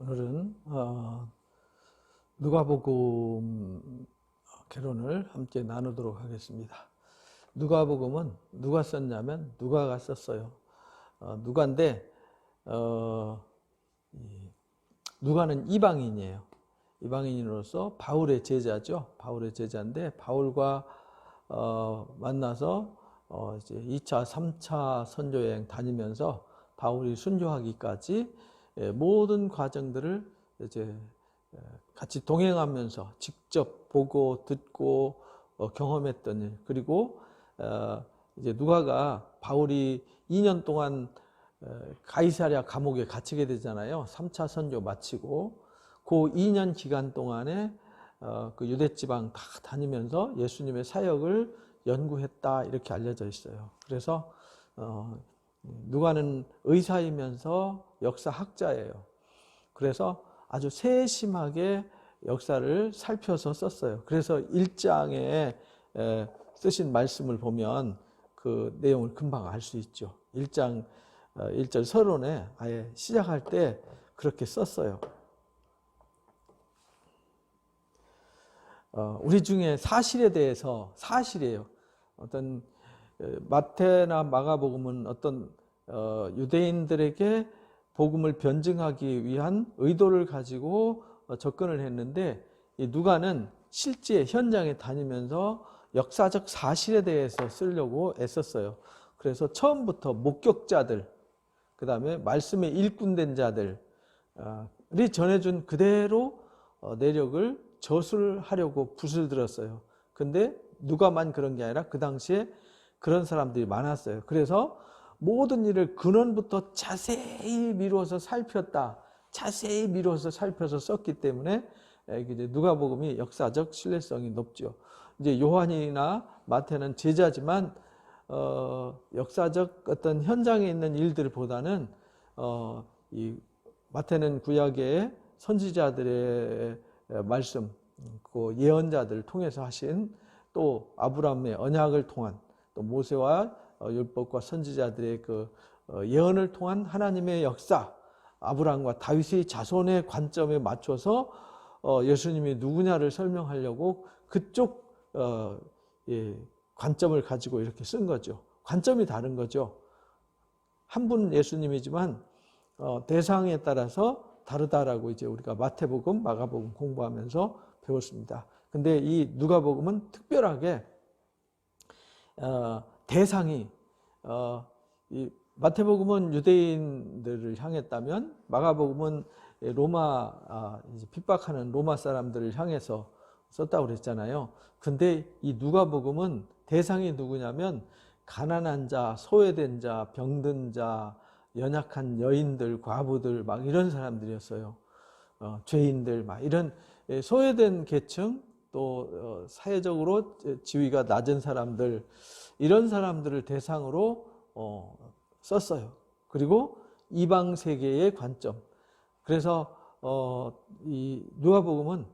오늘은 누가복음 개론을 함께 나누도록 하겠습니다. 누가복음은 누가 썼냐면 누가가 썼어요. 누가인데 누가는 이방인이에요. 이방인으로서 바울의 제자죠. 바울의 제자인데 바울과 만나서 이제 2차, 3차 선교여행 다니면서 바울이 순교하기까지 모든 과정들을 이제 같이 동행하면서 직접 보고 듣고 경험했던 일. 그리고 이제 누가가 바울이 2년 동안 가이사랴 감옥에 갇히게 되잖아요. 3차 선교 마치고 그 2년 기간 동안에 그 유대 지방 다 다니면서 예수님의 사역을 연구했다 이렇게 알려져 있어요. 그래서 누가는 의사이면서 역사학자예요. 그래서 아주 세심하게 역사를 살펴서 썼어요. 그래서 1장에 쓰신 말씀을 보면 그 내용을 금방 알 수 있죠. 1장 1절 서론에 아예 시작할 때 그렇게 썼어요. 우리 중에 사실에 대해서 사실이에요. 어떤 마태나 마가복음은 어떤 유대인들에게 복음을 변증하기 위한 의도를 가지고 접근을 했는데 이 누가는 실제 현장에 다니면서 역사적 사실에 대해서 쓰려고 애썼어요. 그래서 처음부터 목격자들, 그 다음에 말씀에 일꾼된 자들이 전해준 그대로 내력을 저술하려고 붓을 들었어요. 근데 누가만 그런 게 아니라 그 당시에 그런 사람들이 많았어요. 그래서 모든 일을 근원부터 자세히 미루어서 살폈다. 자세히 미루어서 살펴서 썼기 때문에 이제 누가복음이 역사적 신뢰성이 높죠. 이제 요한이나 마태는 제자지만 역사적 어떤 현장에 있는 일들보다는 이 마태는 구약의 선지자들의 말씀, 그 예언자들을 통해서 하신 또 아브라함의 언약을 통한 또 모세와 율법과 선지자들의 그 예언을 통한 하나님의 역사, 아브라함과 다윗의 자손의 관점에 맞춰서 예수님이 누구냐를 설명하려고 그쪽 관점을 가지고 이렇게 쓴 거죠. 관점이 다른 거죠. 한 분 예수님이지만 대상에 따라서 다르다라고 이제 우리가 마태복음, 마가복음 공부하면서 배웠습니다. 근데 이 누가복음은 특별하게 대상이 이 마태복음은 유대인들을 향했다면 마가복음은 로마 이제 핍박하는 로마 사람들을 향해서 썼다고 그랬잖아요. 근데 이 누가복음은 대상이 누구냐면 가난한 자, 소외된 자, 병든 자, 연약한 여인들, 과부들 막 이런 사람들이었어요. 죄인들 막 이런 소외된 계층 또 사회적으로 지위가 낮은 사람들 이런 사람들을 대상으로 썼어요. 그리고 이방 세계의 관점. 그래서 이 누가복음은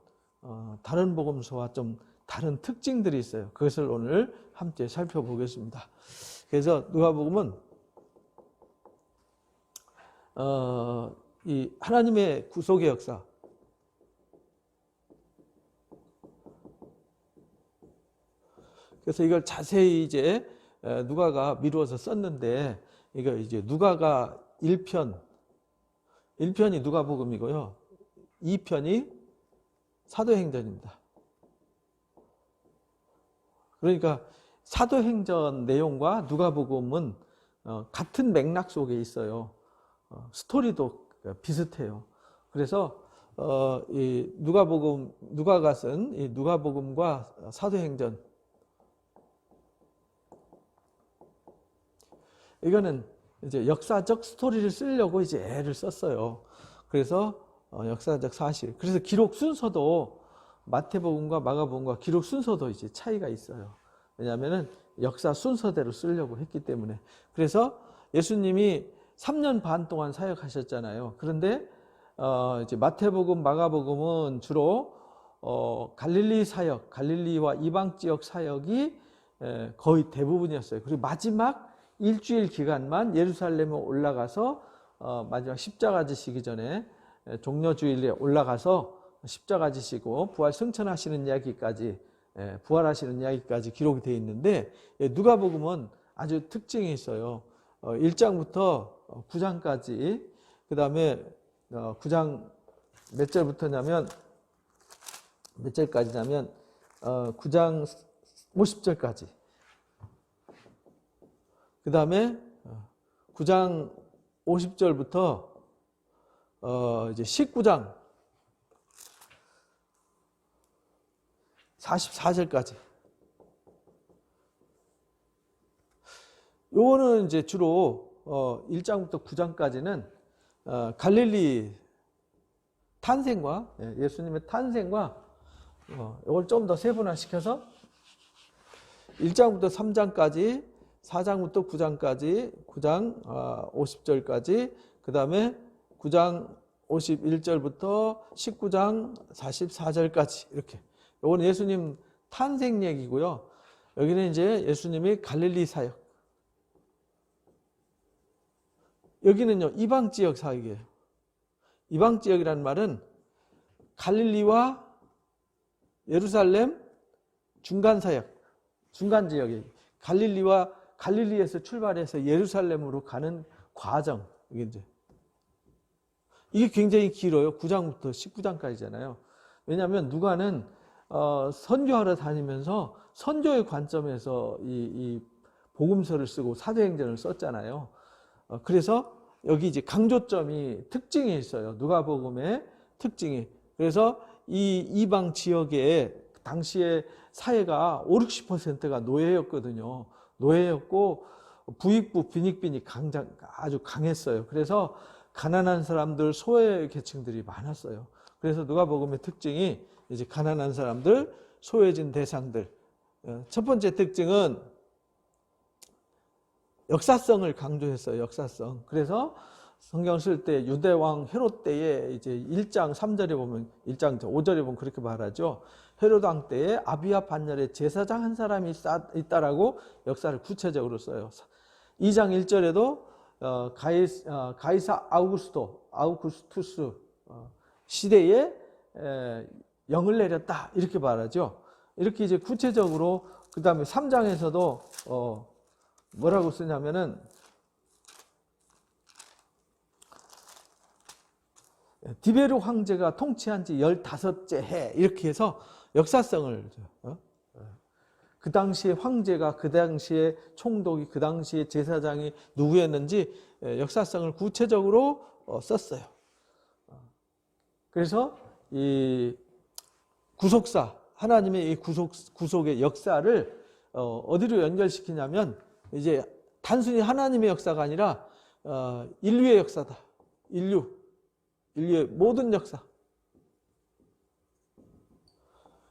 다른 복음서와 좀 다른 특징들이 있어요. 그것을 오늘 함께 살펴보겠습니다. 그래서 누가복음은 이 하나님의 구속의 역사, 그래서 이걸 자세히 이제 누가가 미루어서 썼는데 이거 이제 누가가 1편이 누가복음이고요. 2편이 사도행전입니다. 그러니까 사도행전 내용과 누가복음은 같은 맥락 속에 있어요. 스토리도 비슷해요. 그래서 이 누가가 쓴 이 누가복음과 사도행전 이거는 이제 역사적 스토리를 쓰려고 이제 애를 썼어요. 그래서 역사적 사실. 그래서 기록 순서도 마태복음과 마가복음과 기록 순서도 이제 차이가 있어요. 왜냐하면은 역사 순서대로 쓰려고 했기 때문에. 그래서 예수님이 3년 반 동안 사역하셨잖아요. 그런데 이제 마태복음, 마가복음은 주로 갈릴리 사역, 갈릴리와 이방 지역 사역이 거의 대부분이었어요. 그리고 마지막 일주일 기간만 예루살렘에 올라가서 마지막 십자가 지시기 전에 종려주일에 올라가서 십자가 지시고 부활 승천하시는 이야기까지, 부활하시는 이야기까지 기록이 되어 있는데, 누가복음은 아주 특징이 있어요. 1장부터 9장까지, 그 다음에 9장 몇 절부터냐면, 몇 절까지냐면 9장 50절까지, 그 다음에 9장 50절부터 이제 19장 44절까지. 요거는 이제 주로 1장부터 9장까지는 갈릴리 탄생과, 예수님의 탄생과 이걸 좀 더 세분화시켜서 1장부터 3장까지, 4장부터 9장까지, 9장 50절까지, 그 다음에 9장 51절부터 19장 44절까지, 이렇게. 이건 예수님 탄생 얘기고요. 여기는 이제 예수님의 갈릴리 사역. 여기는요, 이방 지역 사역이에요. 이방 지역이라는 말은 갈릴리와 예루살렘 중간 사역, 중간 지역이에요. 갈릴리에서 출발해서 예루살렘으로 가는 과정. 이게 굉장히 길어요. 9장부터 19장까지잖아요. 왜냐하면 누가는 선교하러 다니면서 선교의 관점에서 이 복음서를 쓰고 사도행전을 썼잖아요. 그래서 여기 이제 강조점이, 특징이 있어요. 누가복음의 특징이. 그래서 이 이방 지역에 당시에 사회가 50~60%가 노예였거든요. 노예였고 부익부, 빈익빈이 아주 강했어요. 그래서 가난한 사람들, 소외 계층들이 많았어요. 그래서 누가복음의 특징이 이제 가난한 사람들, 소외진 대상들. 첫 번째 특징은 역사성을 강조했어요. 역사성. 그래서 성경 쓸 때 유대왕 헤롯 때에 이제 1장 3절에 보면, 1장 5절에 보면 그렇게 말하죠. 헤롯 왕 때에 아비야 반열에 제사장 한 사람이 있다라고 역사를 구체적으로 써요. 2장 1절에도 가이사 아우구스투스 시대에 영을 내렸다, 이렇게 말하죠. 이렇게 이제 구체적으로. 그 다음에 3장에서도 뭐라고 쓰냐면은 디베르 황제가 통치한 지 15째 해, 이렇게 해서 역사성을, 그 당시에 황제가, 그 당시에 총독이, 그 당시에 제사장이 누구였는지 역사성을 구체적으로 썼어요. 그래서 이 구속사, 하나님의 이 구속의 역사를 어디로 연결시키냐면, 이제 단순히 하나님의 역사가 아니라 인류의 역사다. 인류의 모든 역사.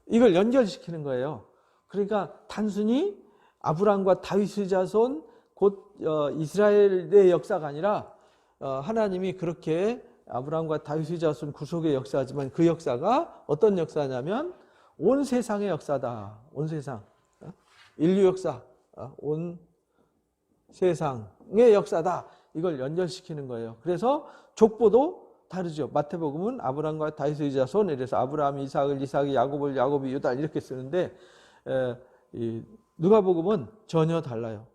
이걸 연결시키는 거예요. 그러니까 단순히 아브라함과 다윗의 자손, 곧 이스라엘의 역사가 아니라 하나님이 그렇게 아브라함과 다윗의 자손 구속의 역사지만, 그 역사가 어떤 역사냐면 온 세상의 역사다. 온 세상. 인류 역사. 온 세상의 역사다. 이걸 연결시키는 거예요. 그래서 족보도 다르죠. 마태복음은 아브라함과 다윗의 자손, 이래서 아브라함이 이삭이 야곱을, 야곱이 유다, 이렇게 쓰는데 누가복음은 전혀 달라요.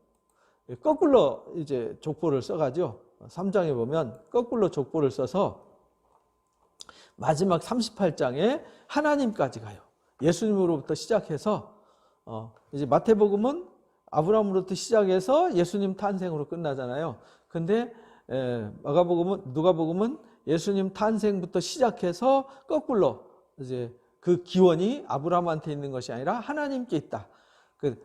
거꾸로 이제 족보를 써가죠. 3장에 보면 거꾸로 족보를 써서 마지막 38장에 하나님까지 가요. 예수님으로부터 시작해서 이제 마태복음은 아브라함으로부터 시작해서 예수님 탄생으로 끝나잖아요. 근데 누가복음은 예수님 탄생부터 시작해서 거꾸로 이제 그 기원이 아브라함한테 있는 것이 아니라 하나님께 있다. 그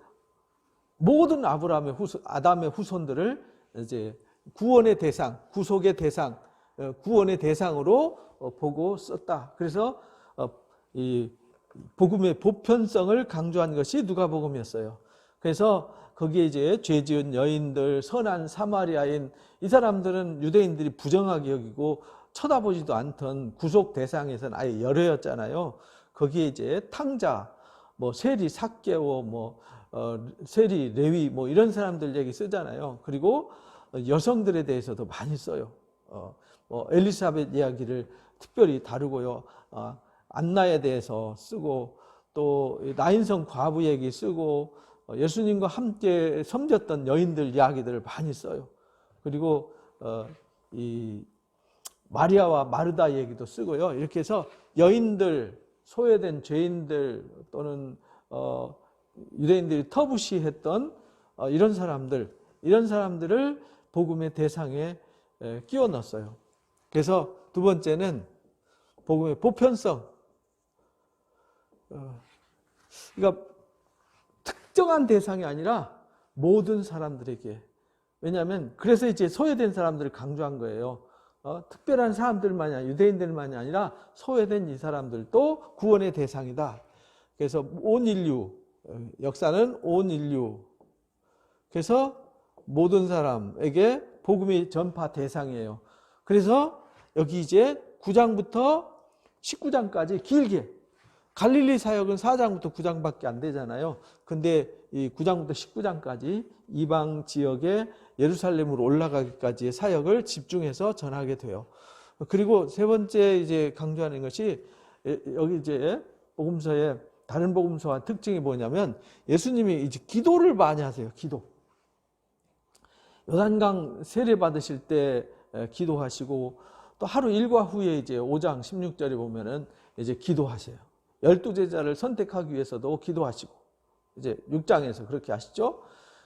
모든 아담의 후손들을 이제 구원의 대상, 구속의 대상, 구원의 대상으로 보고 썼다. 그래서 이 복음의 보편성을 강조한 것이 누가복음이었어요. 그래서 거기에 이제 죄 지은 여인들, 선한 사마리아인, 이 사람들은 유대인들이 부정하게 여기고 쳐다보지도 않던 구속 대상에서는 아예 열애였잖아요. 거기에 이제 탕자, 뭐 세리 삭개오, 세리 레위, 이런 사람들 얘기 쓰잖아요. 그리고 여성들에 대해서도 많이 써요. 엘리사벳 이야기를 특별히 다루고요. 안나에 대해서 쓰고 또 나인성 과부 얘기 쓰고 예수님과 함께 섬겼던 여인들 이야기들을 많이 써요. 그리고 이 마리아와 마르다 얘기도 쓰고요. 이렇게 해서 여인들, 소외된 죄인들 또는 유대인들이 터부시했던 이런 사람들을 복음의 대상에 끼워 넣었어요. 그래서 두 번째는 복음의 보편성. 그러니까 특정한 대상이 아니라 모든 사람들에게. 왜냐하면 그래서 이제 소외된 사람들을 강조한 거예요. 특별한 사람들만이 아니라 유대인들만이 아니라 소외된 이 사람들도 구원의 대상이다. 그래서 온 인류, 역사는 온 인류. 그래서 모든 사람에게 복음이 전파 대상이에요. 그래서 여기 이제 9장부터 19장까지 길게, 갈릴리 사역은 4장부터 9장밖에 안 되잖아요. 근데 이 9장부터 19장까지 이방 지역에 예루살렘으로 올라가기까지의 사역을 집중해서 전하게 돼요. 그리고 세 번째 이제 강조하는 것이 여기 이제 복음서의 다른 복음서와 특징이 뭐냐면 예수님이 이제 기도를 많이 하세요. 기도. 요단강 세례 받으실 때 기도하시고 또 하루 일과 후에 이제 5장 16절에 보면은 이제 기도하세요. 12제자를 선택하기 위해서도 기도하시고 이제 6장에서 그렇게 하시죠.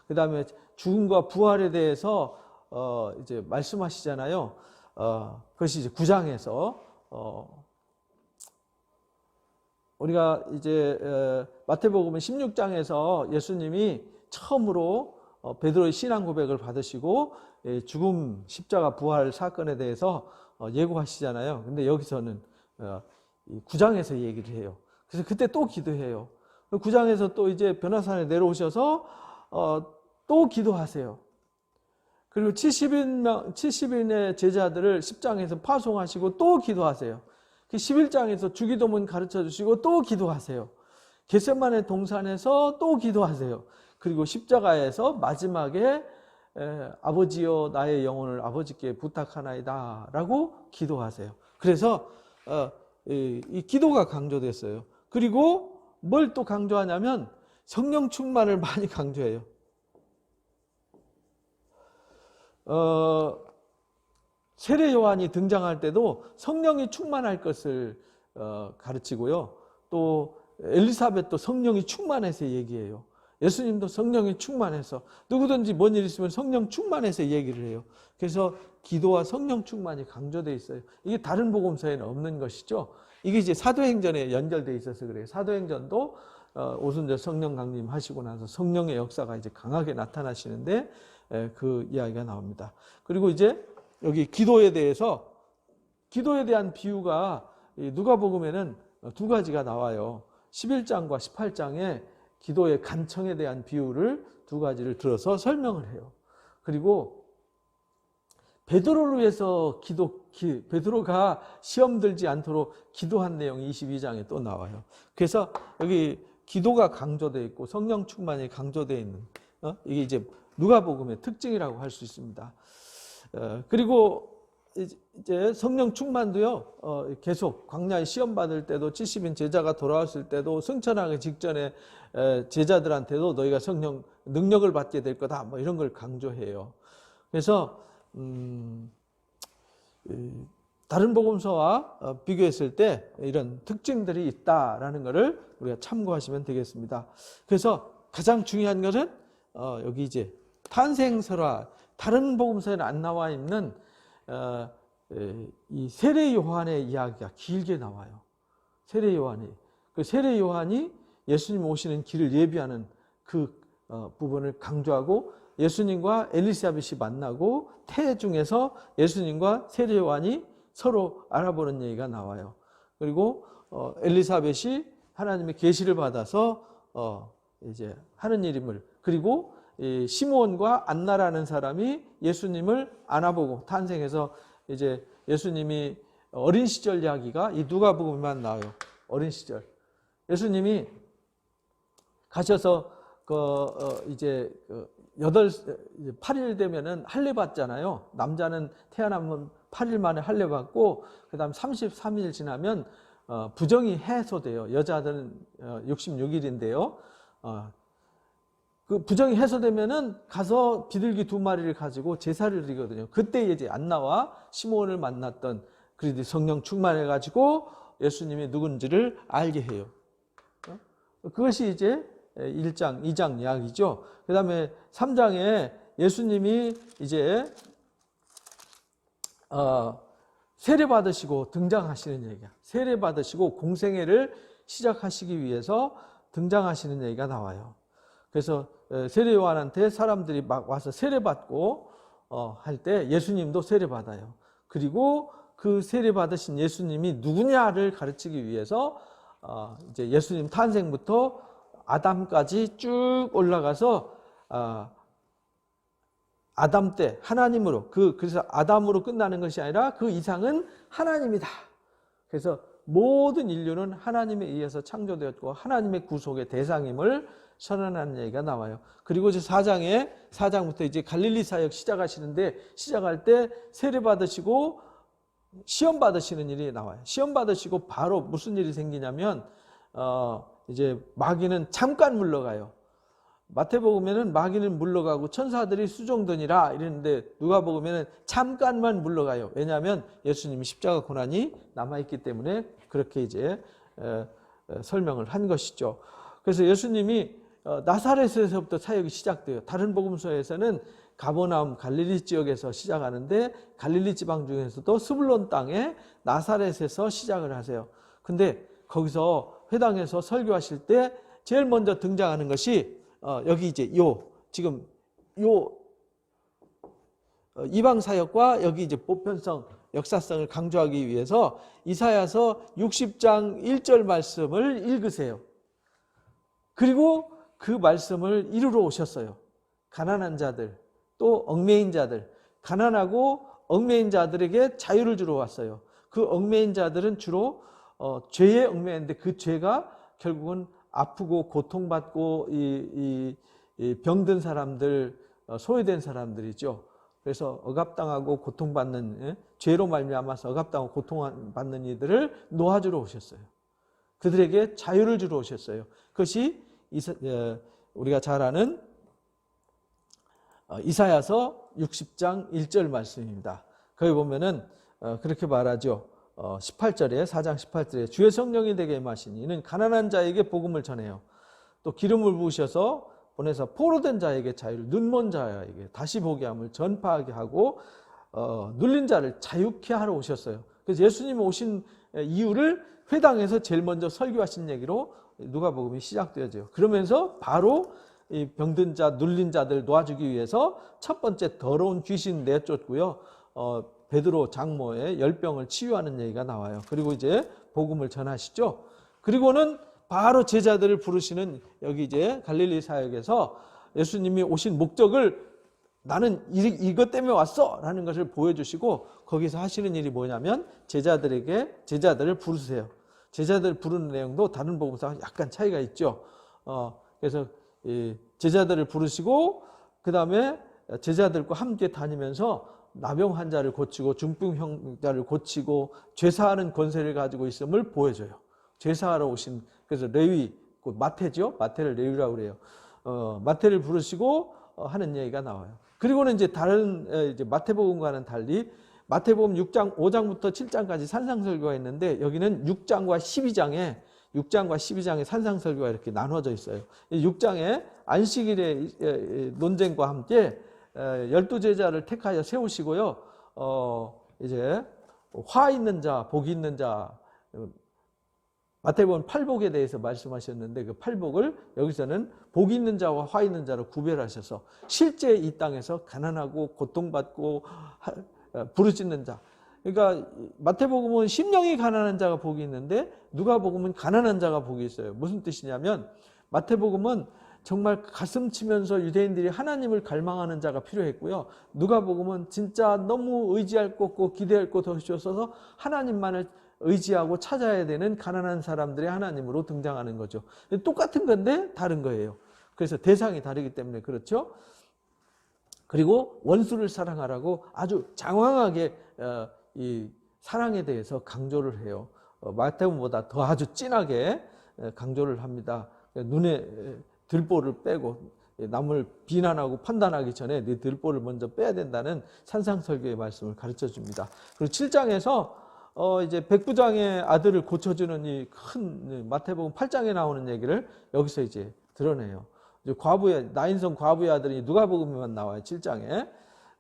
그 다음에 죽음과 부활에 대해서 이제 말씀하시잖아요. 그것이 이제 9장에서 우리가 이제 마태복음 16장에서 예수님이 처음으로 베드로의 신앙 고백을 받으시고 죽음, 십자가, 부활 사건에 대해서 예고하시잖아요. 근데 여기서는 9장에서 얘기를 해요. 그래서 그때 또 기도해요. 9장에서 또 이제 변화산에 내려오셔서 또 기도하세요. 그리고 70인의 제자들을 10장에서 파송하시고 또 기도하세요. 11장에서 주기도문 가르쳐 주시고 또 기도하세요. 겟세마네 동산에서 또 기도하세요. 그리고 십자가에서 마지막에 아버지여 나의 영혼을 아버지께 부탁하나이다 라고 기도하세요. 그래서 이 기도가 강조됐어요. 그리고 뭘 또 강조하냐면 성령 충만을 많이 강조해요. 세례 요한이 등장할 때도 성령이 충만할 것을 가르치고요. 또 엘리사벳도 성령이 충만해서 얘기해요. 예수님도 성령이 충만해서 누구든지 뭔 일 있으면 성령 충만해서 얘기를 해요. 그래서 기도와 성령 충만이 강조되어 있어요. 이게 다른 복음서에는 없는 것이죠. 이게 이제 사도행전에 연결되어 있어서 그래요. 사도행전도 오순절 성령 강림하시고 나서 성령의 역사가 이제 강하게 나타나시는데 그 이야기가 나옵니다. 그리고 이제 여기 기도에 대한 비유가 누가복음에는 두 가지가 나와요. 11장과 18장에 기도의 간청에 대한 비유를 두 가지를 들어서 설명을 해요. 그리고 베드로를 위해서 베드로가 시험 들지 않도록 기도한 내용이 22장에 또 나와요. 그래서 여기 기도가 강조되어 있고 성령 충만이 강조되어 있는 이게 이제 누가복음의 특징이라고 할 수 있습니다. 그리고 이제 성령 충만도요, 계속 광야에 시험 받을 때도 70인 제자가 돌아왔을 때도 승천하기 직전에 제자들한테도 너희가 성령 능력을 받게 될 거다 뭐 이런 걸 강조해요. 그래서 다른 복음서와 비교했을 때 이런 특징들이 있다라는 것을 우리가 참고하시면 되겠습니다. 그래서 가장 중요한 것은 여기 이제 탄생설화, 다른 복음서에는 안 나와 있는 이 세례 요한의 이야기가 길게 나와요. 세례 요한이 그 세례 요한이 예수님 오시는 길을 예비하는 그 부분을 강조하고 예수님과 엘리사벳이 만나고 태중에서 예수님과 세례 요한이 서로 알아보는 얘기가 나와요. 그리고 엘리사벳이 하나님의 계시를 받아서 이제 하는 일임을, 그리고 이 시므온과 안나라는 사람이 예수님을 안아보고 탄생해서 이제 예수님이 어린 시절 이야기가 이 누가복음에만 나와요. 어린 시절 예수님이 가셔서 이제 8일 되면은 할례 받잖아요. 남자는 태어나면 8일 만에 할례 받고 그다음 33일 지나면 부정이 해소돼요. 여자들은 66일인데요. 그 부정이 해소되면은 가서 비둘기 2마리를 가지고 제사를 드리거든요. 그때 이제 안나와 시몬을 만났던 그들이 성령 충만해 가지고 예수님이 누군지를 알게 해요. 그것이 이제 1장, 2장 이야기죠. 그 다음에 3장에 예수님이 이제 세례 받으시고 등장하시는 얘기야. 세례 받으시고 공생애를 시작하시기 위해서 등장하시는 얘기가 나와요. 그래서 세례 요한한테 사람들이 막 와서 세례 받고 할 때 예수님도 세례 받아요. 그리고 그 세례 받으신 예수님이 누구냐를 가르치기 위해서 이제 예수님 탄생부터 아담까지 쭉 올라가서 아담 때 하나님으로 그래서 아담으로 끝나는 것이 아니라 그 이상은 하나님이다. 그래서 모든 인류는 하나님에 의해서 창조되었고 하나님의 구속의 대상임을 선언하는 얘기가 나와요. 그리고 이제 4장부터 이제 갈릴리 사역 시작하시는데 시작할 때 세례 받으시고 시험 받으시는 일이 나와요. 시험 받으시고 바로 무슨 일이 생기냐면 이제 마귀는 잠깐 물러가요. 마태복음에는 마귀는 물러가고 천사들이 수종드니라 이랬는데 누가복음에는 잠깐만 물러가요. 왜냐하면 예수님이 십자가 고난이 남아있기 때문에 그렇게 이제 설명을 한 것이죠. 그래서 예수님이 나사렛에서부터 사역이 시작돼요. 다른 복음서에서는 가버나움 갈릴리 지역에서 시작하는데 갈릴리 지방 중에서도 스불론 땅에 나사렛에서 시작을 하세요. 근데 거기서 회당에서 설교하실 때 제일 먼저 등장하는 것이 여기 이제 지금 이방 사역과 여기 이제 보편성 역사성을 강조하기 위해서 이사야서 60장 1절 말씀을 읽으세요. 그리고 그 말씀을 이루러 오셨어요. 가난한 자들, 또 얽매인 자들, 가난하고 얽매인 자들에게 자유를 주러 왔어요. 그 얽매인 자들은 주로 죄에 얽매인데 그 죄가 결국은 아프고 고통받고 병든 사람들, 소외된 사람들이죠. 그래서 억압당하고 고통받는 죄로 말미암아서 억압당하고 고통받는 이들을 놓아주러 오셨어요. 그들에게 자유를 주러 오셨어요. 그것이 우리가 잘 아는 이사야서 60장 1절 말씀입니다. 거기 보면은 그렇게 말하죠. 18절에 4장 18절에 주의 성령이 내게 임하시니 이는 가난한 자에게 복음을 전해요. 또 기름을 부으셔서 보내서 포로된 자에게 자유를, 눈먼 자에게 다시 보게 함을 전파하게 하고 눌린 자를 자유케 하러 오셨어요. 그래서 예수님이 오신 이유를 회당에서 제일 먼저 설교하신 얘기로 누가복음이 시작되어져요. 그러면서 바로 이 병든 자, 눌린 자들 놓아주기 위해서 첫 번째 더러운 귀신 내쫓고요. 베드로 장모의 열병을 치유하는 얘기가 나와요. 그리고 이제 복음을 전하시죠. 그리고는 바로 제자들을 부르시는 여기 이제 갈릴리 사역에서 예수님이 오신 목적을 나는 이것 때문에 왔어 라는 것을 보여주시고 거기서 하시는 일이 뭐냐면 제자들을 부르세요. 제자들 부르는 내용도 다른 복음서와 약간 차이가 있죠. 그래서 제자들을 부르시고 그 다음에 제자들과 함께 다니면서 나병 환자를 고치고 중풍 환자를 고치고 죄사하는 권세를 가지고 있음을 보여줘요. 죄사하러 오신, 그래서 레위, 마태죠. 마태를 레위라고 그래요. 마태를 부르시고 하는 얘기가 나와요. 그리고는 이제 다른 이제 마태복음과는 달리 마태복음 5장부터 7장까지 산상설교가 있는데 여기는 6장과 12장에 산상설교가 이렇게 나눠져 있어요. 6장에 안식일의 논쟁과 함께 12제자를 택하여 세우시고요. 이제 화 있는 자, 복 있는 자, 마태복음 팔복에 대해서 말씀하셨는데 그 팔복을 여기서는 복 있는 자와 화 있는 자로 구별하셔서 실제 이 땅에서 가난하고 고통받고 부르짖는 자. 그러니까 마태복음은 심령이 가난한 자가 복이 있는데 누가복음은 가난한 자가 복이 있어요. 무슨 뜻이냐면 마태복음은 정말 가슴 치면서 유대인들이 하나님을 갈망하는 자가 필요했고요. 누가복음은 진짜 너무 의지할 것 없고 기대할 것 없이 없어서 하나님만을 의지하고 찾아야 되는 가난한 사람들의 하나님으로 등장하는 거죠. 똑같은 건데 다른 거예요. 그래서 대상이 다르기 때문에 그렇죠. 그리고 원수를 사랑하라고 아주 장황하게 이 사랑에 대해서 강조를 해요. 마태복음보다 더 아주 진하게 강조를 합니다. 눈에 들보를 빼고 남을 비난하고 판단하기 전에 네 들보를 먼저 빼야 된다는 산상설교의 말씀을 가르쳐 줍니다. 그리고 7장에서 이제 백부장의 아들을 고쳐주는 이 큰 마태복음 8장에 나오는 얘기를 여기서 이제 드러내요. 이제 나인성 과부의 아들이 누가복음에만 나와요. 7장에.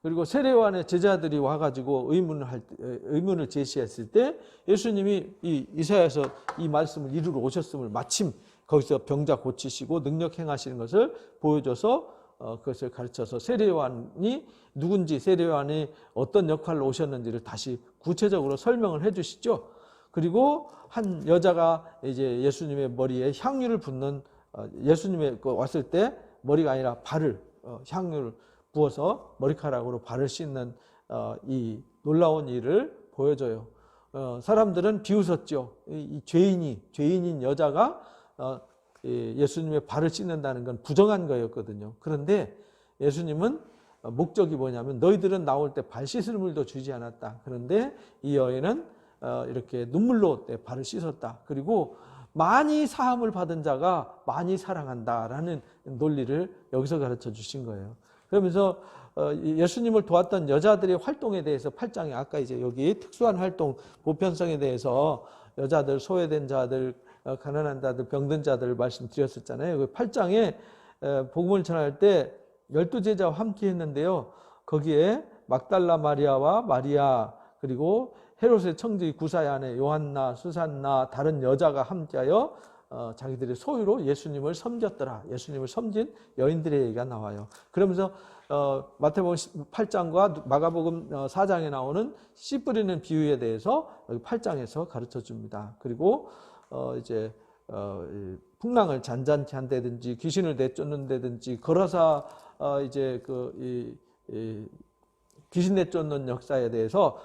그리고 세례요한의 제자들이 와가지고 의문을 제시했을 때 예수님이 이사야서 이 말씀을 이루러 오셨음을 마침 거기서 병자 고치시고 능력 행하시는 것을 보여줘서 그것을 가르쳐서 세례요한이 누군지, 세례요한이 어떤 역할로 오셨는지를 다시 구체적으로 설명을 해주시죠. 그리고 한 여자가 이제 예수님의 머리에 향유를 붓는, 예수님의 왔을 때 머리가 아니라 발을 향유를 부어서 머리카락으로 발을 씻는 이 놀라운 일을 보여줘요. 사람들은 비웃었죠. 이 죄인인 여자가 예수님의 발을 씻는다는 건 부정한 거였거든요. 그런데 예수님은 목적이 뭐냐면 너희들은 나올 때 발 씻을 물도 주지 않았다. 그런데 이 여인은 이렇게 눈물로 내 발을 씻었다. 그리고 많이 사함을 받은 자가 많이 사랑한다라는 논리를 여기서 가르쳐 주신 거예요. 그러면서 예수님을 도왔던 여자들의 활동에 대해서 8장에 아까 이제 여기 특수한 활동 보편성에 대해서 여자들, 소외된 자들, 가난한 자들, 병든 자들을 말씀드렸었잖아요. 8장에 복음을 전할 때 12제자와 함께 했는데요. 거기에 막달라 마리아와 마리아, 그리고 헤롯의 청지 구사의 아내 요한나, 수산나, 다른 여자가 함께하여 자기들의 소유로 예수님을 섬겼더라. 예수님을 섬긴 여인들의 얘기가 나와요. 그러면서 마태복음 8장과 마가복음 4장에 나오는 씨 뿌리는 비유에 대해서 8장에서 가르쳐 줍니다. 그리고 이제 풍랑을 잔잔케 한다든지 귀신을 내쫓는다든지 걸어서 이제 귀신 내쫓는 역사에 대해서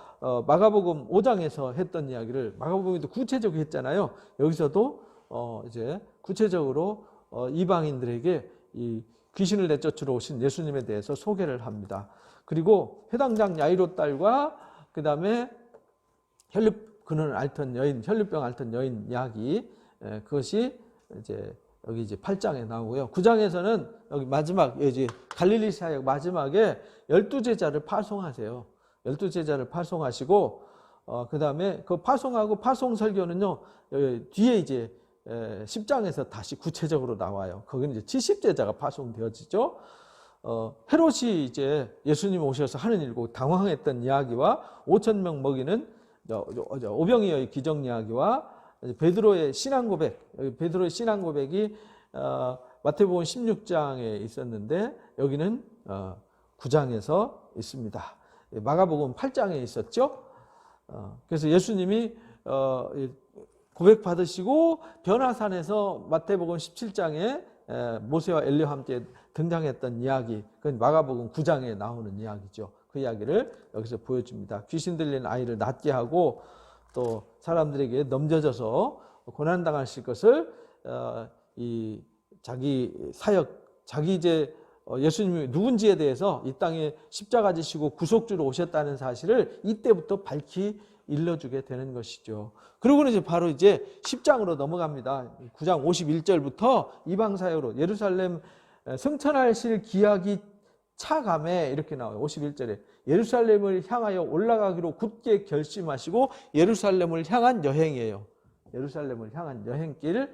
마가복음 5장에서 했던 이야기를 마가복음에도 구체적으로 했잖아요. 여기서도 이제 구체적으로 이방인들에게 이 귀신을 내쫓으러 오신 예수님에 대해서 소개를 합니다. 그리고 회당장 야이로 딸과 그 다음에 근원을 앓던 여인, 혈류병 앓던 여인 이야기, 그것이 이제 여기 이제 8장에 나오고요. 9장에서는 여기 마지막 이제 갈릴리 사역 마지막에 12제자를 파송하세요. 12제자를 파송하시고 그 다음에 그 파송하고 파송 설교는요 뒤에 이제 10장에서 다시 구체적으로 나와요. 거기는 이제 70제자가 파송되어지죠. 헤롯이 이제 예수님 오셔서 하는 일고 당황했던 이야기와 5,000명 먹이는 오병이어의 기적 이야기와 베드로의 신앙 고백, 베드로의 신앙 고백이 마태복음 16장에 있었는데 여기는 9장에서 있습니다. 마가복음 8장에 있었죠. 그래서 예수님이 고백받으시고 변화산에서 마태복음 17장에 모세와 엘리야와 함께 등장했던 이야기, 그건 마가복음 9장에 나오는 이야기죠. 그 이야기를 여기서 보여줍니다. 귀신 들린 아이를 낫게 하고 또 사람들에게 넘겨져서 고난당하실 것을 이 자기 사역, 자기 이제 예수님이 누군지에 대해서 이 땅에 십자가 지시고 구속주로 오셨다는 사실을 이때부터 밝히 일러주게 되는 것이죠. 그리고는 이제 바로 이제 10장으로 넘어갑니다. 9장 51절부터 이방사역으로 예루살렘 성천하실 기약이 차감에 이렇게 나와요. 51절에 예루살렘을 향하여 올라가기로 굳게 결심하시고 예루살렘을 향한 여행이에요. 예루살렘을 향한 여행길.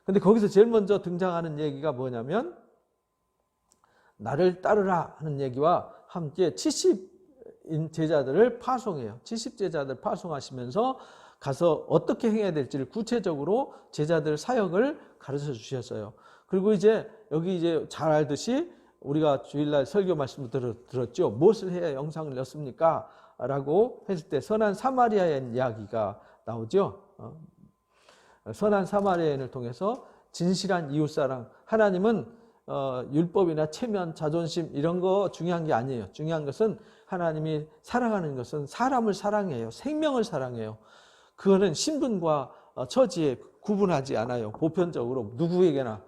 근데 거기서 제일 먼저 등장하는 얘기가 뭐냐면 나를 따르라 하는 얘기와 함께 70인 제자들을 파송해요. 70제자들 파송하시면서 가서 어떻게 행해야 될지를 구체적으로 제자들 사역을 가르쳐 주셨어요. 그리고 이제 여기 이제 잘 알듯이 우리가 주일날 설교 말씀도 들었죠. 무엇을 해야 영상을 넣습니까? 라고 했을 때 선한 사마리아인 이야기가 나오죠. 선한 사마리아인을 통해서 진실한 이웃사랑. 하나님은 율법이나 체면, 자존심 이런 거 중요한 게 아니에요. 중요한 것은 하나님이 사랑하는 것은 사람을 사랑해요. 생명을 사랑해요. 그거는 신분과 처지에 구분하지 않아요. 보편적으로 누구에게나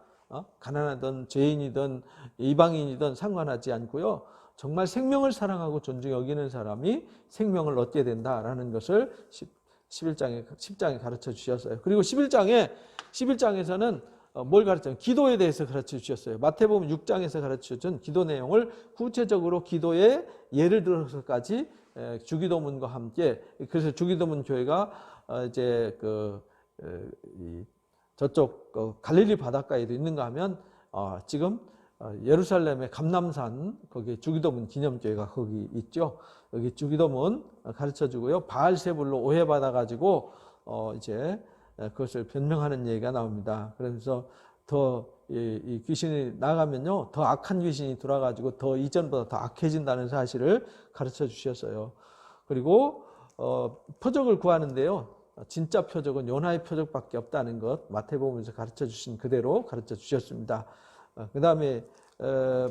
가난하든 죄인이든 이방인이든 상관하지 않고요. 정말 생명을 사랑하고 존중히 여기는 사람이 생명을 얻게 된다라는 것을 10장에 가르쳐 주셨어요. 그리고 11장에서는 뭘 가르쳐요? 기도에 대해서 가르쳐 주셨어요. 마태복음 6장에서 가르쳐 준 기도 내용을 구체적으로 기도의 예를 들어서까지 주기도문과 함께, 그래서 주기도문 교회가 이제 저쪽 갈릴리 바닷가에도 있는가 하면 지금 예루살렘의 감람산 거기 주기도문 기념교회가 거기 있죠. 여기 주기도문 가르쳐 주고요. 바알세불로 오해받아 가지고 이제 그것을 변명하는 얘기가 나옵니다. 그러면서 더 이 귀신이 나가면요 더 악한 귀신이 들어와가지고 더 이전보다 더 악해진다는 사실을 가르쳐 주셨어요. 그리고 표적을 구하는데요, 진짜 표적은 요나의 표적밖에 없다는 것 마태복음에서 가르쳐 주신 그대로 가르쳐 주셨습니다. 그 다음에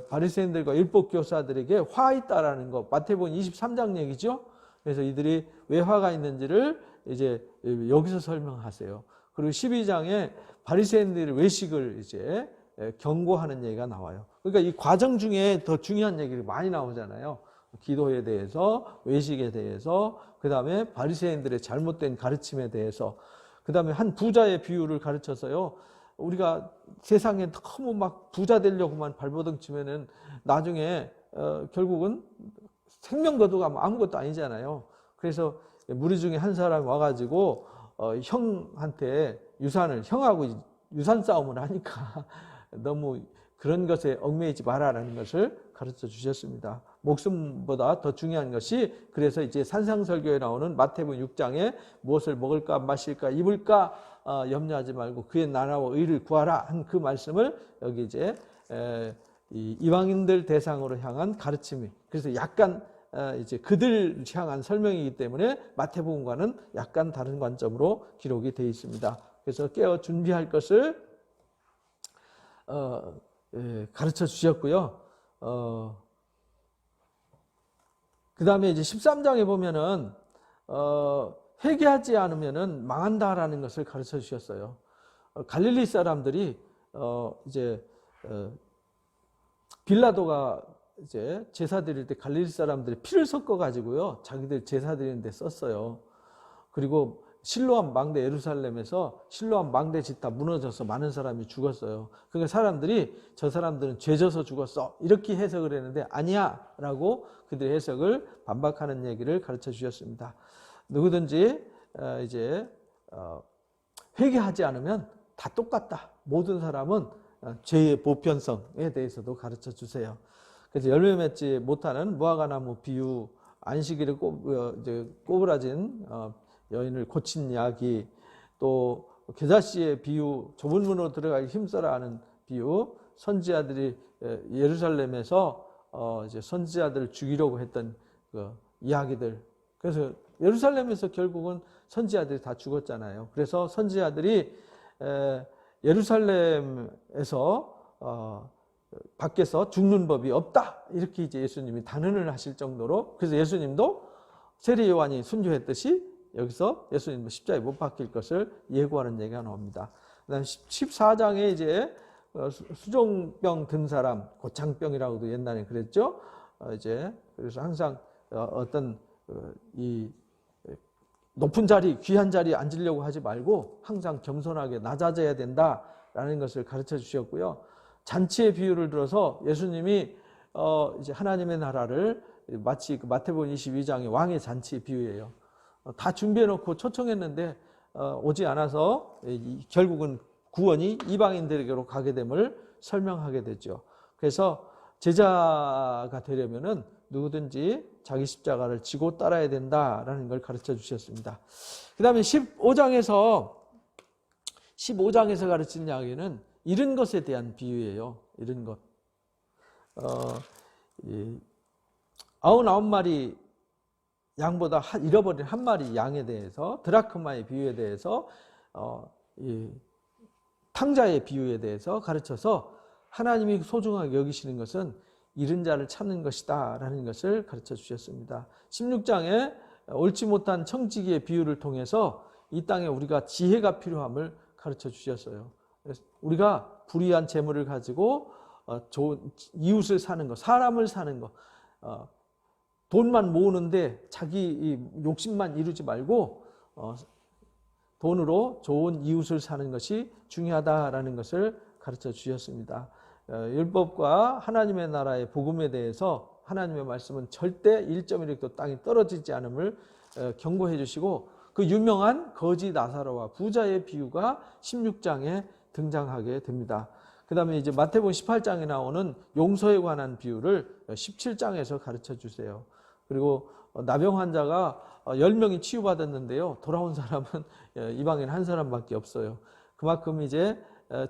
바리새인들과 율법 교사들에게 화 있다라는 것 마태복음 23장 얘기죠. 그래서 이들이 왜 화가 있는지를 이제 여기서 설명하세요. 그리고 12장에 바리새인들의 외식을 이제 경고하는 얘기가 나와요. 그러니까 이 과정 중에 더 중요한 얘기가 많이 나오잖아요. 기도에 대해서, 외식에 대해서, 그 다음에 바리새인들의 잘못된 가르침에 대해서, 그 다음에 한 부자의 비유를 가르쳐서요. 우리가 세상에 너무 막 부자 되려고만 발버둥 치면은 나중에 결국은 생명 거두가 아무것도 아니잖아요. 그래서 무리 중에 한 사람이 와가지고 형한테 형하고 유산 싸움을 하니까 너무 그런 것에 얽매이지 마라라는 것을 가르쳐 주셨습니다. 목숨보다 더 중요한 것이, 그래서 이제 산상설교에 나오는 마태복음 6장에 무엇을 먹을까 마실까 입을까 염려하지 말고 그의 나라와 의를 구하라 한 그 말씀을 여기 이제 이방인들 대상으로 향한 가르침이, 그래서 약간 이제 그들 향한 설명이기 때문에 마태복음과는 약간 다른 관점으로 기록이 되어 있습니다. 그래서 깨어 준비할 것을 가르쳐 주셨고요. 그 다음에 이제 13장에 보면은 회개하지 않으면은 망한다라는 것을 가르쳐 주셨어요. 갈릴리 사람들이 이제 빌라도가 이제 제사 드릴 때 갈릴리 사람들이 피를 섞어 가지고요 자기들 제사 드리는데 썼어요. 그리고 실로암 망대, 예루살렘에서 실로암 망대 집 다 무너져서 많은 사람이 죽었어요. 그러니까 사람들이 저 사람들은 죄져서 죽었어 이렇게 해석을 했는데 아니야 라고 그들의 해석을 반박하는 얘기를 가르쳐 주셨습니다. 누구든지 이제 회개하지 않으면 다 똑같다. 모든 사람은 죄의 보편성에 대해서도 가르쳐 주세요. 그래서 열매 맺지 못하는 무화과나무 비유, 안식일에 꼬부라진 여인을 고친 이야기, 또 겨자씨의 비유, 좁은 문으로 들어가기 힘써라 하는 비유, 선지자들이 예루살렘에서 이제 선지자들을 죽이려고 했던 그 이야기들. 그래서 예루살렘에서 결국은 선지자들이 다 죽었잖아요. 그래서 선지자들이 예루살렘에서 밖에서 죽는 법이 없다 이렇게 이제 예수님이 단언을 하실 정도로, 그래서 예수님도 세례 요한이 순교했듯이 여기서 예수님도 십자가에 못 박힐 것을 예고하는 얘기가 나옵니다. 그다음 14장에 이제 수종병 든 사람, 고창병이라고도 옛날에 그랬죠. 이제 그래서 항상 어떤 이 높은 자리, 귀한 자리에 앉으려고 하지 말고 항상 겸손하게 낮아져야 된다라는 것을 가르쳐 주셨고요. 잔치의 비유를 들어서 예수님이 이제 하나님의 나라를 마치 그 마태복음 22장의 왕의 잔치 비유예요. 다 준비해 놓고 초청했는데 오지 않아서 결국은 구원이 이방인들에게로 가게 됨을 설명하게 되죠. 그래서 제자가 되려면은 누구든지 자기 십자가를 지고 따라야 된다라는 걸 가르쳐 주셨습니다. 그 다음에 15장에서 가르친 이야기는 잃은 것에 대한 비유예요. 잃은 것. 99마리 양보다 잃어버린 한 마리 양에 대해서, 드라크마의 비유에 대해서, 이 탕자의 비유에 대해서 가르쳐서 하나님이 소중하게 여기시는 것은 잃은 자를 찾는 것이다 라는 것을 가르쳐 주셨습니다. 16장에 옳지 못한 청지기의 비유를 통해서 이 땅에 우리가 지혜가 필요함을 가르쳐 주셨어요. 우리가 불의한 재물을 가지고 좋은 이웃을 사는 것, 사람을 사는 것, 돈만 모으는데 자기 이 욕심만 이루지 말고 돈으로 좋은 이웃을 사는 것이 중요하다라는 것을 가르쳐 주셨습니다. 율법과 하나님의 나라의 복음에 대해서 하나님의 말씀은 절대 1.1획도 땅이 떨어지지 않음을 경고해 주시고, 그 유명한 거지 나사로와 부자의 비유가 16장에 등장하게 됩니다. 그 다음에 이제 마태복음 18장에 나오는 용서에 관한 비유를 17장에서 가르쳐 주세요. 그리고 나병 환자가 10명이 치유받았는데요. 돌아온 사람은 이방인 한 사람밖에 없어요. 그만큼 이제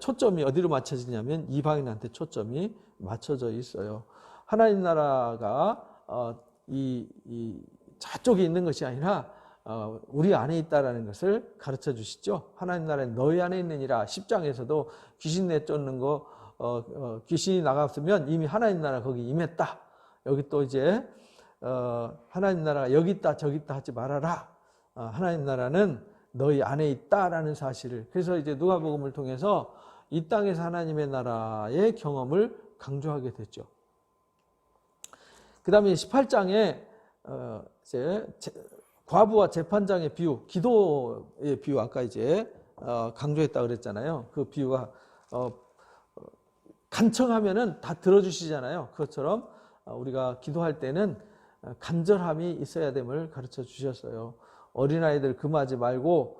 초점이 어디로 맞춰지냐면 이방인한테 초점이 맞춰져 있어요. 하나님 나라가 저쪽에 있는 것이 아니라 우리 안에 있다라는 것을 가르쳐 주시죠. 하나님 나라는 너희 안에 있느니라. 10장에서도 귀신 내쫓는 거 귀신이 나갔으면 이미 하나님 나라 거기 임했다. 여기 또 이제 하나님 나라가 여기 있다 저기 있다 하지 말아라. 하나님 나라는 너희 안에 있다라는 사실을, 그래서 이제 누가복음을 통해서 이 땅에서 하나님의 나라의 경험을 강조하게 됐죠. 그 다음에 18장에 이제 과부와 재판장의 비유, 기도의 비유, 아까 이제 강조했다 그랬잖아요. 그 비유가 간청하면은 다 들어주시잖아요. 그것처럼 우리가 기도할 때는 간절함이 있어야 됨을 가르쳐 주셨어요. 어린아이들 금하지 말고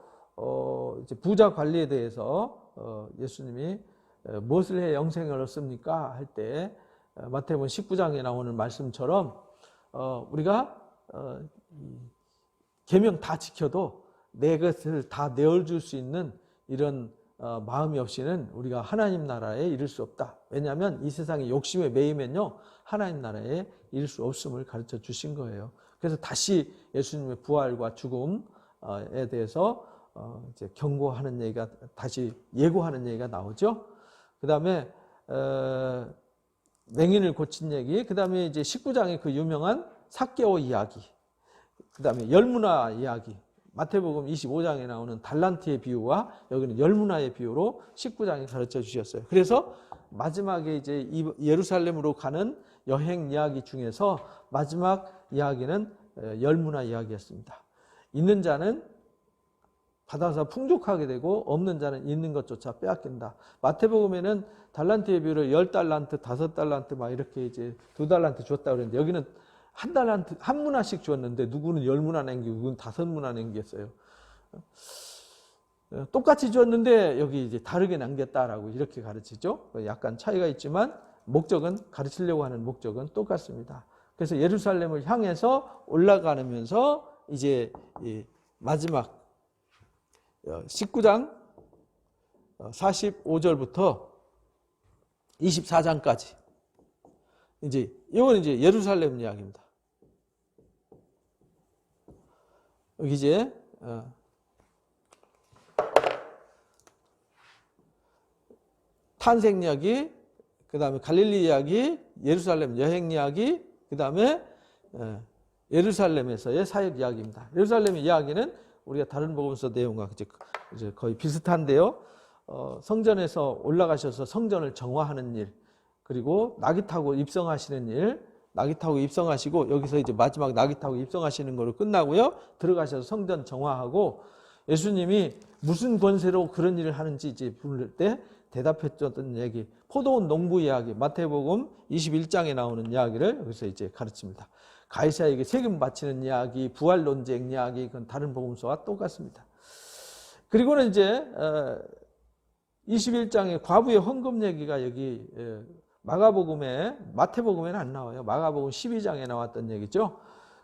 이제 부자 관리에 대해서 예수님이 무엇을 해 영생을 얻습니까? 할 때 마태복음 19장에 나오는 말씀처럼 우리가 계명 다 지켜도 내 것을 다 내어줄 수 있는 이런 마음이 없이는 우리가 하나님 나라에 이를 수 없다. 왜냐하면 이 세상의 욕심에 매이면요 하나님 나라에 이를 수 없음을 가르쳐 주신 거예요. 그래서 다시 예수님의 부활과 죽음에 대해서 이제 경고하는 얘기가, 다시 예고하는 얘기가 나오죠. 그 다음에 맹인을 고친 얘기, 그 다음에 이제 19장의 그 유명한 삭개오 이야기, 그 다음에 열문화 이야기, 마태복음 25장에 나오는 달란트의 비유와 여기는 열문화의 비유로 19장에 가르쳐 주셨어요. 그래서 마지막에 이제 예루살렘으로 가는 여행 이야기 중에서 마지막 이야기는 열문화 이야기였습니다. 있는 자는 받아서 풍족하게 되고 없는 자는 있는 것조차 빼앗긴다. 마태복음에는 달란트의 비유를 10달란트, 5달란트 막 이렇게 이제 2달란트 줬다 그랬는데, 여기는 한 달란트, 한 문화씩 줬는데 누구는 10문화 남기고 누구는 5문화 남겼어요. 똑같이 줬는데 여기 이제 다르게 남겼다라고 이렇게 가르치죠. 약간 차이가 있지만 목적은, 가르치려고 하는 목적은 똑같습니다. 그래서 예루살렘을 향해서 올라가면서 이제 마지막 19장 45절부터 24장까지 이제 이건 이제 예루살렘 이야기입니다. 여기 이제 탄생 이야기, 그 다음에 갈릴리 이야기, 예루살렘 여행 이야기, 그 다음에 예루살렘에서의 사역 이야기입니다. 예루살렘 이야기는 우리가 다른 복음서 내용과 이제 거의 비슷한데요. 성전에서 올라가셔서 성전을 정화하는 일, 그리고 나귀 타고 입성하시는 일, 나귀 타고 입성하시고 여기서 이제 마지막 나귀 타고 입성하시는 거로 끝나고요. 들어가셔서 성전 정화하고, 예수님이 무슨 권세로 그런 일을 하는지 이제 부를 때 대답했던 얘기, 포도원 농부 이야기, 마태복음 21장에 나오는 이야기를 여기서 이제 가르칩니다. 가이사에게 세금 바치는 이야기, 부활 논쟁 이야기, 그건 다른 복음서와 똑같습니다. 그리고는 이제 21장의 과부의 헌금 얘기가 여기 마태복음에는 안 나와요. 마가복음 12장에 나왔던 얘기죠.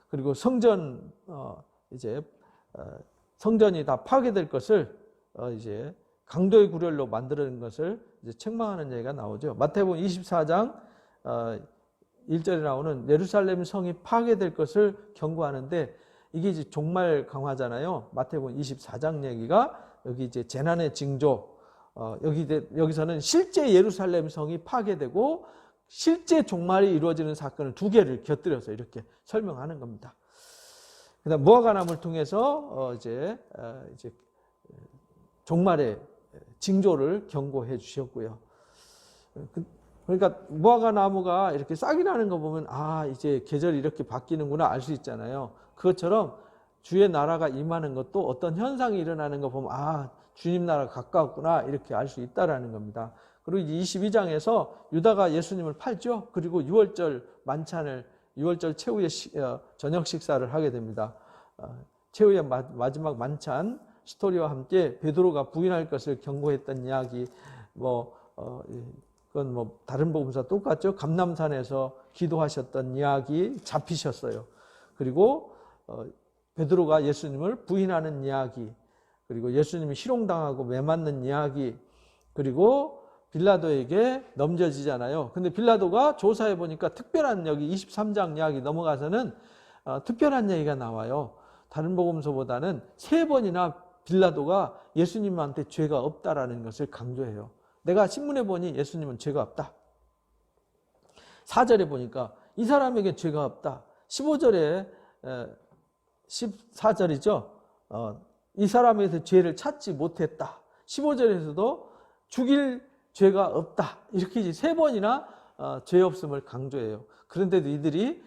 그리고 성전 이제 성전이 다 파괴될 것을 이제 강도의 구렬로 만드는 것을 이제 책망하는 얘기가 나오죠. 마태복음 24장 1절에 나오는 예루살렘 성이 파괴될 것을 경고하는데, 이게 이제 종말 강화잖아요. 마태복음 24장 얘기가 여기 이제 재난의 징조, 여기서는 실제 예루살렘 성이 파괴되고 실제 종말이 이루어지는 사건을 두 개를 곁들여서 이렇게 설명하는 겁니다. 그다음 무화과나무를 통해서 이제 종말의 징조를 경고해 주셨고요. 그러니까 무화과 나무가 이렇게 싹이 나는 거 보면 아 이제 계절이 이렇게 바뀌는구나 알 수 있잖아요. 그것처럼 주의 나라가 임하는 것도 어떤 현상이 일어나는 거 보면 아 주님 나라가 가까웠구나 이렇게 알 수 있다라는 겁니다. 그리고 22장에서 유다가 예수님을 팔죠. 그리고 6월절 만찬을 6월절 최후의 저녁 식사를 하게 됩니다. 최후의 마지막 만찬 스토리와 함께 베드로가 부인할 것을 경고했던 이야기 그건 뭐 다른 복음서 똑같죠. 감람산에서 기도하셨던 이야기 잡히셨어요. 그리고 베드로가 예수님을 부인하는 이야기, 그리고 예수님이 희롱당하고 매맞는 이야기, 그리고 빌라도에게 넘겨지잖아요. 근데 빌라도가 조사해 보니까 특별한 여기 23장 이야기 넘어가서는 특별한 얘기가 나와요. 다른 복음서보다는 3번이나 빌라도가 예수님한테 죄가 없다라는 것을 강조해요. 내가 신문에 보니 예수님은 죄가 없다. 4절에 보니까 이 사람에게 죄가 없다. 15절에 14절이죠. 이 사람에서 죄를 찾지 못했다. 15절에서도 죽일 죄가 없다. 이렇게 이제 3번이나 죄 없음을 강조해요. 그런데도 이들이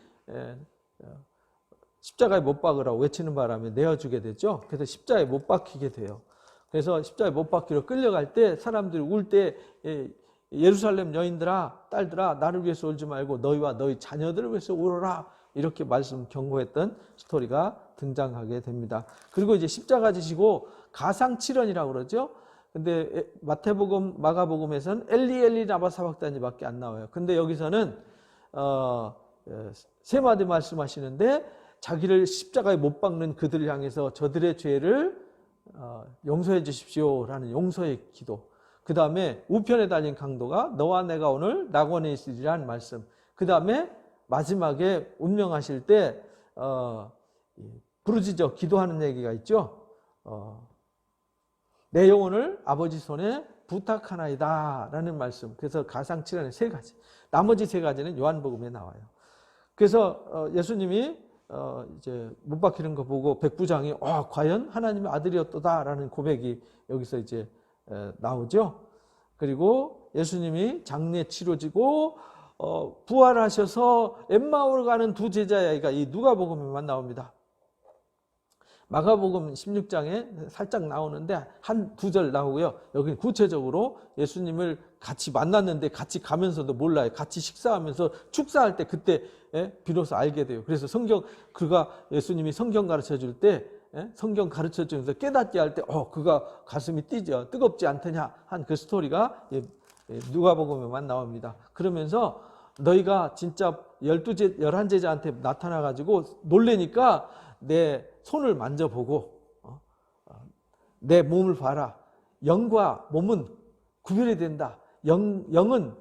십자가에 못 박으라고 외치는 바람에 내어주게 되죠. 그래서 십자가에 못 박히게 돼요. 그래서 십자가에 못 박히러 끌려갈 때 사람들이 울 때 예루살렘 여인들아 딸들아 나를 위해서 울지 말고 너희와 너희 자녀들을 위해서 울어라 이렇게 말씀 경고했던 스토리가 등장하게 됩니다. 그리고 이제 십자가 지시고 가상칠언이라고 그러죠. 근데 마태복음 마가복음에서는 엘리 엘리 라마 사박다니밖에 안 나와요. 근데 여기서는 3마디 말씀하시는데 자기를 십자가에 못 박는 그들을 향해서 저들의 죄를 용서해 주십시오라는 용서의 기도. 그 다음에 우편에 달린 강도가 너와 내가 오늘 낙원에 있으리라는 말씀. 그 다음에 마지막에 운명하실 때 부르짖어 기도하는 얘기가 있죠. 내 영혼을 아버지 손에 부탁하나이다 라는 말씀. 그래서 가상칠언의 3가지. 나머지 3가지는 요한복음에 나와요. 그래서 예수님이 이제 못 박히는 거 보고 백부장이 과연 하나님의 아들이었도다라는 고백이 여기서 이제 나오죠. 그리고 예수님이 장례 치러지고 부활하셔서 엠마오로 가는 2 제자야이가 이 누가복음에만 나옵니다. 마가복음 16장에 살짝 나오는데 한 2절 나오고요. 여기는 구체적으로 예수님을 같이 만났는데 같이 가면서도 몰라요. 같이 식사하면서 축사할 때 그때 비로소 알게 돼요. 그래서 그가 예수님이 성경 가르쳐 줄 때 성경 가르쳐 주면서 깨닫게 할 때 그가 가슴이 뛰죠. 뜨겁지 않더냐 한 그 스토리가 누가복음에만 나옵니다. 그러면서 너희가 진짜 11제자한테 나타나가지고 놀래니까 내 손을 만져보고 내 몸을 봐라. 영과 몸은 구별이 된다. 영은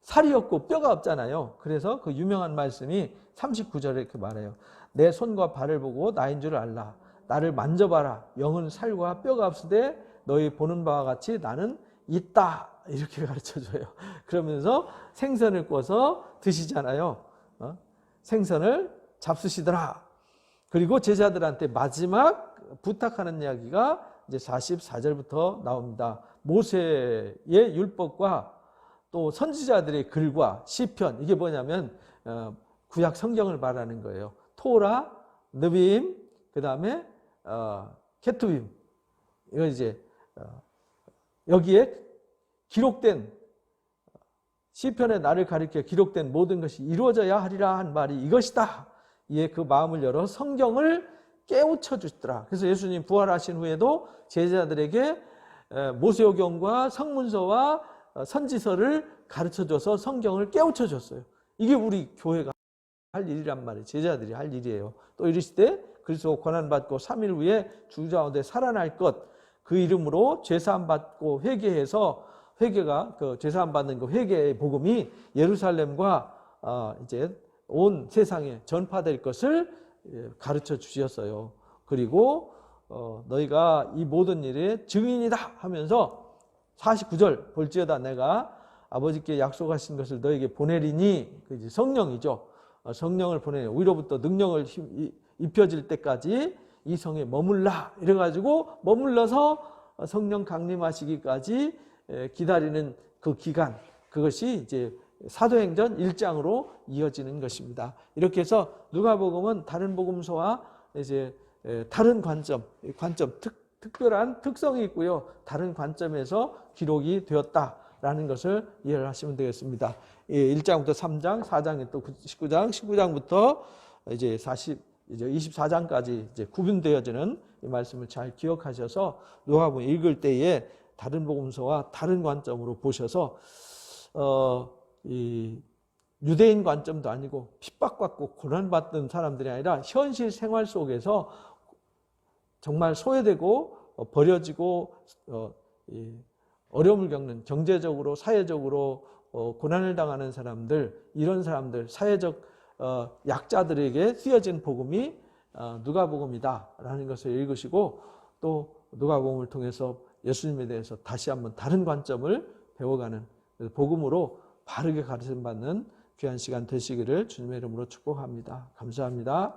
살이 없고 뼈가 없잖아요. 그래서 그 유명한 말씀이 39절에 이렇게 말해요. 내 손과 발을 보고 나인 줄 알라. 나를 만져봐라. 영은 살과 뼈가 없으되 너희 보는 바와 같이 나는 있다. 이렇게 가르쳐줘요. 그러면서 생선을 구워서 드시잖아요. 생선을 잡수시더라. 그리고 제자들한테 마지막 부탁하는 이야기가 이제 44절부터 나옵니다. 모세의 율법과 또 선지자들의 글과 시편, 이게 뭐냐면 구약 성경을 말하는 거예요. 토라, 느빔, 그 다음에 케투빔. 이거 이제 여기에 기록된 시편의 나를 가리켜 기록된 모든 것이 이루어져야 하리라 한 말이 이것이다. 이에 그 마음을 열어 성경을 깨우쳐 주시더라. 그래서 예수님 부활하신 후에도 제자들에게 모세오경과 성문서와 선지서를 가르쳐줘서 성경을 깨우쳐 줬어요. 이게 우리 교회가 할 일이란 말이에요. 제자들이 할 일이에요. 또 이르시되 그리스도 고난받고 3일 후에 주 가운데 살아날 것, 그 이름으로 죄사함 받고 회개해서 회개가 그 죄사함 받는 그 회개의 복음이 예루살렘과 이제 온 세상에 전파될 것을 가르쳐 주셨어요. 그리고 너희가 이 모든 일의 증인이다 하면서 49절 볼지어다 내가 아버지께 약속하신 것을 너에게 보내리니 그 이제 성령이죠. 성령을 보내요. 위로부터 능력을 입혀질 때까지 이 성에 머물라 이래가지고 머물러서 성령 강림하시기까지 기다리는 그 기간, 그것이 이제 사도행전 1장으로 이어지는 것입니다. 이렇게 해서 누가복음은 다른 복음서와 이제 다른 관점, 특별한 특성이 있고요. 다른 관점에서 기록이 되었다라는 것을 이해를 하시면 되겠습니다. 1장부터 3장, 4장에 또 19장, 19장부터 이제 24장까지 이제 구분되어지는 이 말씀을 잘 기억하셔서 누가복음 읽을 때에 다른 복음서와 다른 관점으로 보셔서 이 유대인 관점도 아니고 핍박받고 고난받던 사람들이 아니라 현실 생활 속에서 정말 소외되고 버려지고 어려움을 겪는 경제적으로 사회적으로 고난을 당하는 사람들, 이런 사람들, 사회적 약자들에게 쓰여진 복음이 누가복음이다라는 것을 읽으시고 또 누가복음을 통해서 예수님에 대해서 다시 한번 다른 관점을 배워가는 복음으로 바르게 가르침받는 귀한 시간 되시기를 주님의 이름으로 축복합니다. 감사합니다.